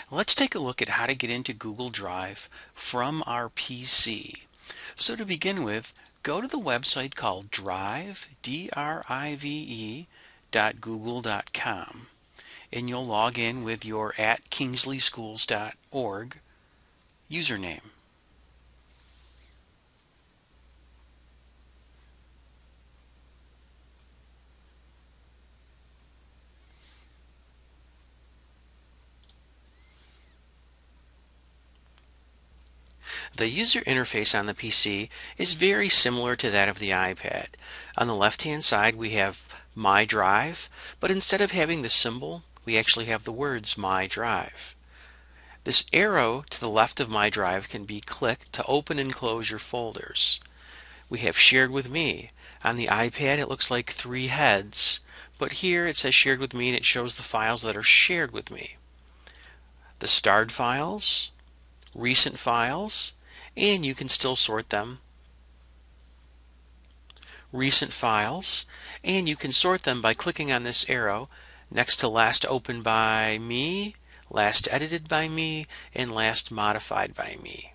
Let's take a look at how to get into Google Drive from our PC. So to begin with, go to the website called Drive, D-R-I-V-E, .google.com, and you'll log in with your @kingsleyschools.org username. The user interface on the PC is very similar to that of the iPad. On the left-hand side we have My Drive, but instead of having the symbol, we actually have the words My Drive. This arrow to the left of My Drive can be clicked to open and close your folders. We have Shared with Me. On the iPad it looks like 3 heads, but here it says Shared with Me and it shows the files that are shared with me. The starred files, recent files, and you can still sort them. Recent files, and you can sort them by clicking on this arrow next to last opened by me, last edited by me, and last modified by me.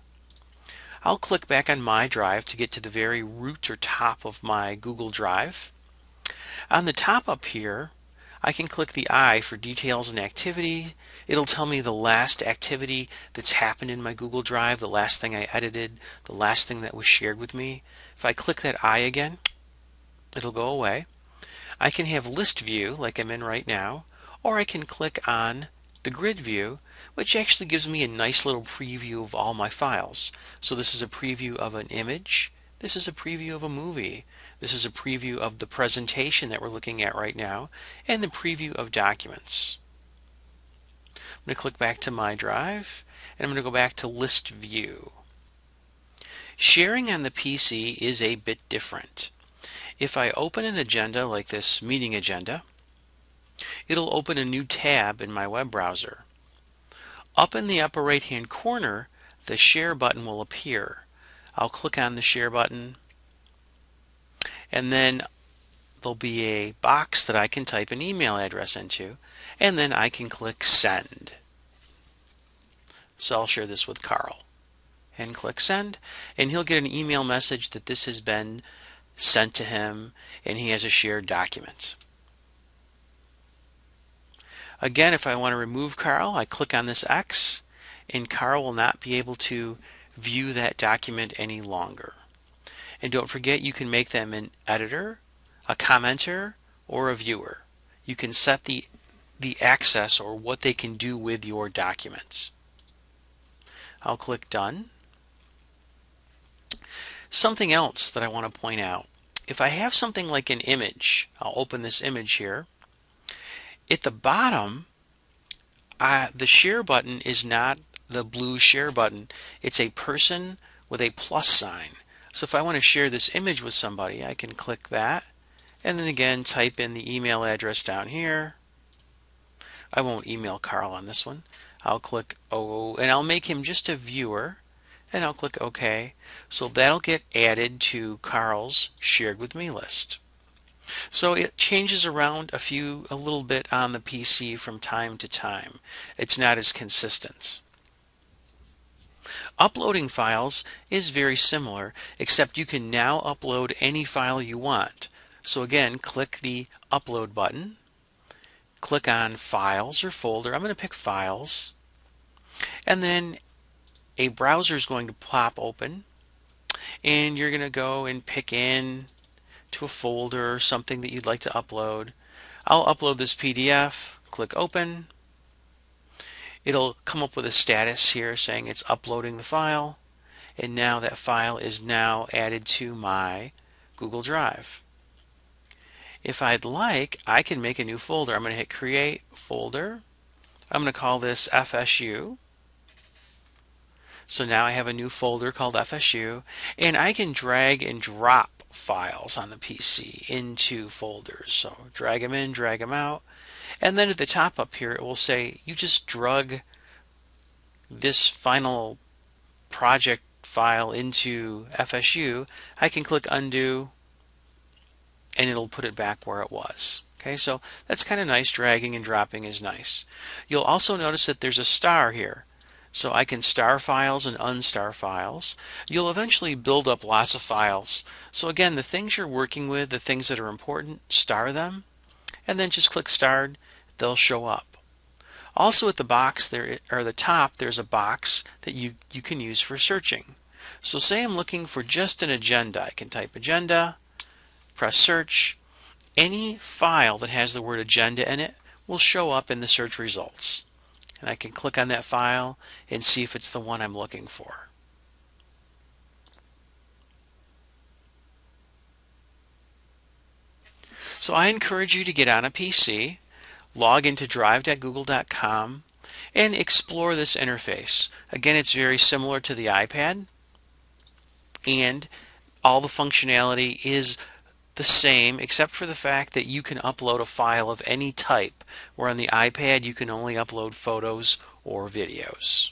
I'll click back on My Drive to get to the very root or top of my Google Drive. On the top up here, I can click the I for details and activity. It'll tell me the last activity that's happened in my Google Drive, the last thing I edited, the last thing that was shared with me. If I click that I again, it'll go away. I can have list view like I'm in right now, or I can click on the grid view, which actually gives me a nice little preview of all my files. So this is a preview of an image. This is a preview of a movie. This is a preview of the presentation that we're looking at right now, and the preview of documents. I'm going to click back to My Drive, and I'm going to go back to List View. Sharing on the PC is a bit different. If I open an agenda like this meeting agenda, it'll open a new tab in my web browser. Up in the upper right hand corner, the Share button will appear. I'll click on the Share button, and then there'll be a box that I can type an email address into, and then I can click Send. So I'll share this with Carl and click Send, and he'll get an email message that this has been sent to him and he has a shared document. Again, if I want to remove Carl, I click on this X, and Carl will not be able to view that document any longer. And don't forget, you can make them an editor, a commenter, or a viewer. You can set the access or what they can do with your documents. I'll click Done. Something else that I want to point out. If I have something like an image, I'll open this image here. At the bottom, the Share button is not the blue Share button. It's a person with a plus sign. So if I want to share this image with somebody, I can click that, and then again type in the email address down here. I won't email Carl on this one. I'll click O, and I'll make him just a viewer, and I'll click OK. So that'll get added to Carl's Shared with Me list. So it changes around a little bit on the PC from time to time. It's not as consistent. Uploading files is very similar, except you can now upload any file you want. So again, click the Upload button, click on Files or Folder. I'm going to pick Files, and then a browser is going to pop open, and you're going to go and pick in to a folder, something that you'd like to upload. I'll upload this PDF, click Open. It'll come up with a status here saying it's uploading the file, and now that file is now added to my Google Drive. If I'd like, I can make a new folder. I'm going to hit Create Folder. I'm going to call this FSU. So now I have a new folder called FSU, and I can drag and drop files on the PC into folders. So drag them in, drag them out, and then at the top up here it will say you just drug this final project file into FSU. I can click Undo, and it'll put it back where it was. Okay, so that's kind of nice. Dragging and dropping is nice. You'll also notice that there's a star here. So I can star files and unstar files. You'll eventually build up lots of files. So again, the things you're working with, the things that are important, star them, and then just click starred. They'll show up. Also at the box there, or the top, there's a box that you can use for searching. So say I'm looking for just an agenda. I can type agenda, press search. Any file that has the word agenda in it will show up in the search results. And I can click on that file and see if it's the one I'm looking for. So I encourage you to get on a PC, log into drive.google.com, and explore this interface. Again, it's very similar to the iPad, and all the functionality is the same except for the fact that you can upload a file of any type, where on the iPad you can only upload photos or videos.